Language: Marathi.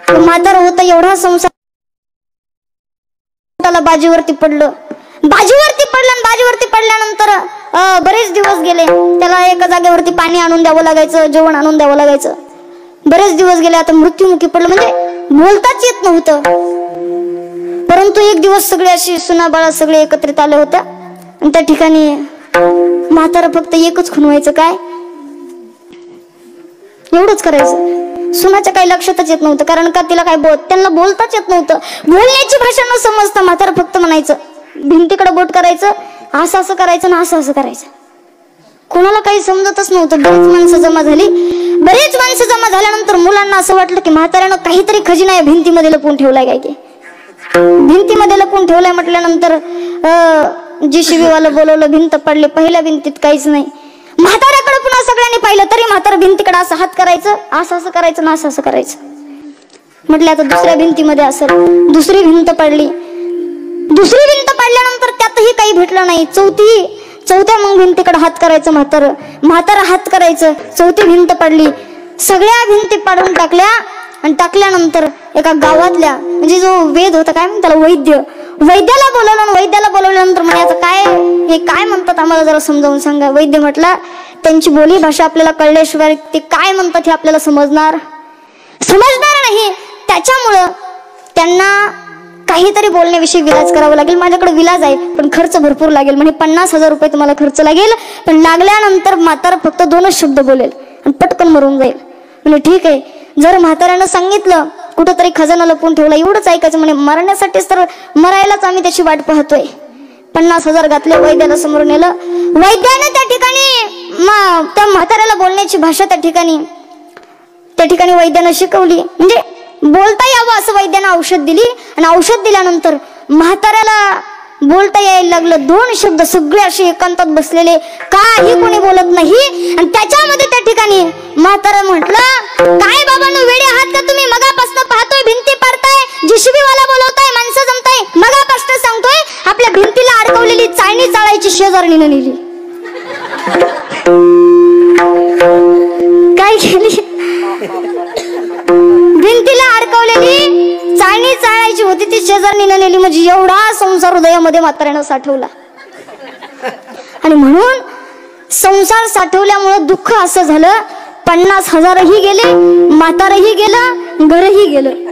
म्हातारा होता एवढा संसाराला बाजीवरती पडलं आणि बाजीवरती पडल्यानंतर बरेच दिवस गेले. त्याला एका जागेवरती पाणी आणून द्यावं लागायचं, जेवण आणून द्यावं लागायचं. बरेच दिवस गेले. आता मृत्युमुखी पडलं, म्हणजे बोलताच येत नव्हतं. परंतु एक दिवस सगळे अशी सुनाबाळा सगळे एकत्रित आले होते आणि त्या ठिकाणी म्हातारा फक्त एकच खुणवायचं, काय एवढंच करायचं. सुनाच्या काही लक्षातच येत नव्हतं, कारण का तिला काय त्यांना बोलताच येत नव्हतं. बोलण्याची भाषा न समजता म्हातारा फक्त म्हणायचं, भिंतीकडे बोट करायचं, असं असं करायचं ना असं असं करायचं. कोणाला काही समजतच नव्हतं. बरीच माणसं जमा झाल्यानंतर मुलांना असं वाटलं की म्हाताऱ्यानं काहीतरी खजिना आहे भिंतीमध्ये लपवून ठेवलाय. काय की भिंतीमध्ये लपवून ठेवलाय म्हटल्यानंतर JCB वाला बोलवलं. भिंत पडली. पहिल्या भिंतीत काहीच नाही. म्हाताऱ्याकडे पुन्हा सगळ्यांनी पाहिलं, तरी म्हातारा भिंतीकडे असं हात करायचं, असं असं करायचं ना असं असं करायचं. म्हटलं आता दुसऱ्या भिंतीमध्ये असेल. दुसरी भिंत पडली. दुसरी भिंत पडल्यानंतर त्यातही काही भेटलं नाही. चौथ्या मग भिंतीकडे हात करायचं म्हातारा हात करायचं. चौथी भिंत पडली. सगळ्या भिंती पाडून टाकल्या आणि टाकल्यानंतर एका गावातल्या, म्हणजे जो वेद होता, काय म्हणतात त्याला, वैद्याला बोलवलं. वैद्याला बोलवल्यानंतर म्हणायचं काय हे काय म्हणतात आम्हाला जरा समजावून सांगा. वैद्य म्हटला त्यांची बोली भाषा आपल्याला कळल्याशिवाय ते काय म्हणतात हे आपल्याला समजणार नाही. त्याच्यामुळं त्यांना काहीतरी बोलण्याविषयी विलाज करावा लागेल. माझ्याकडे विलाज आहे पण खर्च भरपूर लागेल. म्हणजे 50,000 रुपये तुम्हाला खर्च लागेल. पण लागल्यानंतर म्हातारा फक्त 2च शब्द बोलेल आणि पटकन मरून जाईल. म्हणजे ठीक आहे. जर म्हाताऱ्यानं सांगितलं कुठंतरी खजाना लपवून ठेवला, एवढंच ऐकायचं. म्हणे मरण्यासाठीच तर मरायलाच आम्ही त्याची वाट पाहतोय. 50,000 घातले. वैद्याला समोर नेलं. वैद्याने त्या ठिकाणी त्या म्हाताऱ्याला बोलण्याची भाषा त्या ठिकाणी वैद्यानं शिकवली. म्हणजे बोलता यावं असं वैद्यानं औषध दिली. आणि औषध दिल्यानंतर म्हाताऱ्याला बोलता यायला लागलं. 2 शब्द सगळे असे एकांतात बसलेले, काही कोणी बोलत नाही. आणि त्याच्यामध्ये त्या ठिकाणी म्हातारा म्हटलं, काय बाबांनो वेडे आहात का तुम्ही? मगापासून पाहतोय भिंती पाडताय, JCB वाला बोलवताय, माणसं जमताय. मगापासून सांगतोय आपल्या भिंतीला अडकवलेली चाळणी चाळायची शेजारणीनं नेली. काय केली? भिंतीला अडकवलेली चाळणी चाळायची होती ती शेजारणीनं नेली. म्हणजे एवढा संसार हृदयामध्ये म्हाताऱ्यानं साठवला. आणि म्हणून संसार साठवल्यामुळे दुःख असं झालं, 50,000ही गेले, म्हातारही गेलं, घरही गेलं.